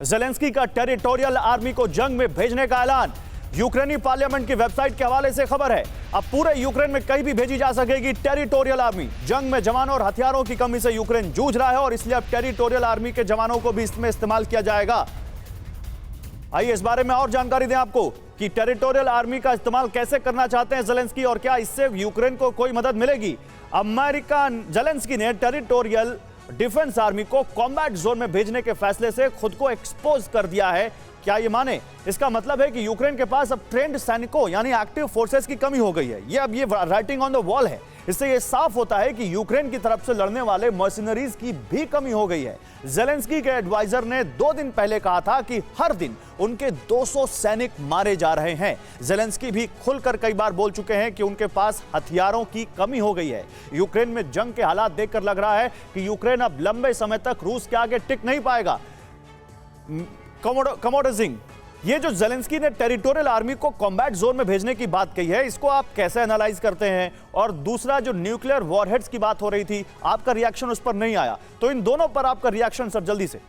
Zelensky का territorial army को जंग में भेजने का ऐलान। यूक्रेनी पार्लियामेंट की वेबसाइट के हवाले से खबर है, अब पूरे यूक्रेन में कहीं भी भेजी जा सकेगी टेरिटोरियल आर्मी। जंग में जवानों और हथियारों की कमी से यूक्रेन जूझ रहा है और इसलिए अब टेरिटोरियल आर्मी के जवानों को भी इसमें इस्तेमाल किया जाएगा। आइए इस बारे में और जानकारी दें आपको कि टेरिटोरियल आर्मी का इस्तेमाल कैसे करना चाहते हैं ज़ेलेंस्की और क्या इससे यूक्रेन को कोई मदद मिलेगी। अमेरिका ज़ेलेंस्की ने टेरिटोरियल डिफेंस आर्मी को कॉम्बैट जोन में भेजने के फैसले से खुद को एक्सपोज कर दिया है। क्या ये माने? इसका मतलब है कि यूक्रेन के पास अब ट्रेंड सैनिकों यानी एक्टिव फोर्सेस की कमी हो गई है। ये राइटिंग ऑन द वॉल है। इससे ये साफ होता है कि यूक्रेन की तरफ से लड़ने वाले मर्सिनरीज की भी कमी हो गई है। ज़ेलेंस्की के एडवाइजर ने 2 दिन पहले कहा था कि हर दिन उनके 200 सैनिक मारे जा रहे हैं। ज़ेलेंस्की भी खुलकर कई बार बोल चुके हैं कि उनके पास हथियारों की कमी हो गई है। यूक्रेन में जंग के हालात देखकर लग रहा है कि यूक्रेन अब लंबे समय तक रूस के आगे टिक नहीं पाएगा। कमोडोर सिंह, ये जो ज़ेलेंस्की ने टेरिटोरियल आर्मी को कॉम्बैट जोन में भेजने की बात कही है, इसको आप कैसे एनालाइज करते हैं? और दूसरा, जो न्यूक्लियर वॉरहेड्स की बात हो रही थी, आपका रिएक्शन उस पर नहीं आया, तो इन दोनों पर आपका रिएक्शन सर जल्दी से।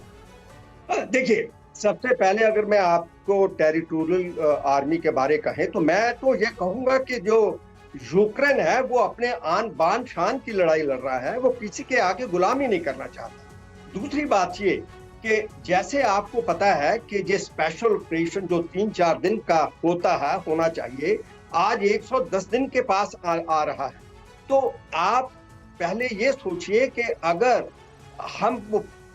देखिए, सबसे पहले अगर मैं आपको टेरिटोरियल आर्मी के बारे कहें तो मैं तो ये कहूंगा कि जो यूक्रेन है वो अपने आन बान शान की लड़ाई लड़ रहा है, वो किसी के आगे गुलामी नहीं करना चाहता। दूसरी बात ये कि जैसे आपको पता है कि ये स्पेशल ऑपरेशन जो 3-4 दिन का होना चाहिए, आज 110 दिन के पास आ रहा है। तो आप पहले ये सोचिए कि अगर हम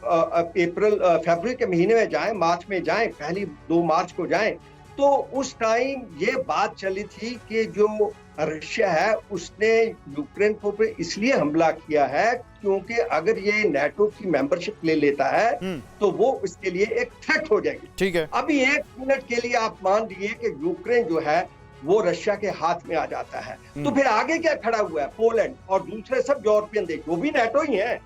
फरवरी के महीने में जाएं, मार्च में जाएं, पहली 2 मार्च को जाएं, तो उस टाइम ये बात चली थी कि जो रशिया है उसने यूक्रेन पर इसलिए हमला किया है क्योंकि अगर ये नेटो की मेंबरशिप ले लेता है तो वो इसके लिए एक थ्रेट हो जाएगी। ठीक है, अभी 1 मिनट के लिए आप मान लीजिए कि यूक्रेन जो है वो रशिया के हाथ में आ जाता है, तो फिर आगे क्या खड़ा हुआ है? पोलैंड और दूसरे सब यूरोपियन देश, वो भी नेटो ही है।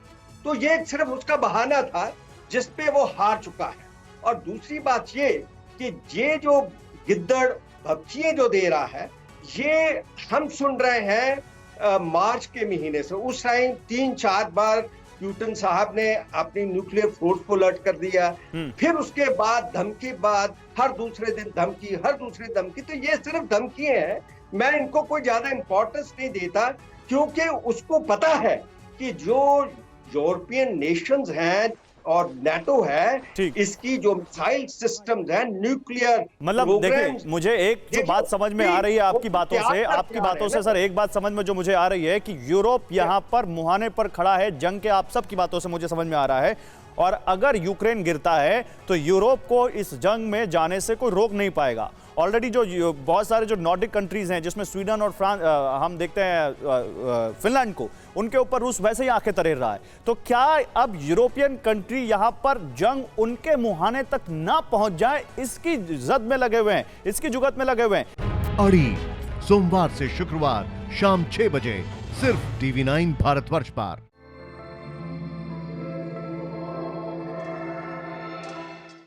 तो ये सिर्फ उसका बहाना था जिसपे वो हार चुका है। और दूसरी बात ये कि ये जो गिद्दड़ भपचियां जो दे रहा है, ये हम सुन रहे हैं मार्च के महीने से। उस टाइम 3-4 बार प्यूटन साहब ने अपनी न्यूक्लियर फोर्स को अलर्ट कर दिया, फिर उसके बाद धमकी, बाद हर दूसरे दिन धमकी, हर दूसरे धमकी। तो ये सिर्फ धमकियां हैं, मैं इनको कोई ज्यादा इंपॉर्टेंस नहीं देता, क्योंकि उसको पता है कि जो यूरोपियन नेशंस हैं और नेटो है, इसकी जो मिसाइल सिस्टम्स हैं, न्यूक्लियर, मतलब देखिए, मुझे एक जो बात समझ में आ रही है आपकी बातों से सर, एक बात समझ में जो मुझे आ रही है कि यूरोप यहाँ पर मुहाने पर खड़ा है जंग के। आप सबकी बातों से मुझे समझ में आ रहा है, और अगर यूक्रेन गिरता है तो यूरोप को इस जंग में जाने से कोई रोक नहीं पाएगा। ऑलरेडी जो बहुत सारे जो नॉर्डिक कंट्रीज हैं, जिसमें स्वीडन और फ्रांस, हम देखते हैं फिनलैंड को, उनके ऊपर रूस वैसे ही आंखें तरेर रहा है। तो क्या अब यूरोपियन कंट्री यहाँ पर जंग उनके मुहाने तक ना पहुंच जाए, इसकी जद में लगे हुए हैं, इसकी जुगत में लगे हुए हैं। अड़ी सोमवार से शुक्रवार शाम 6 बजे सिर्फ TV9 भारतवर्ष पर।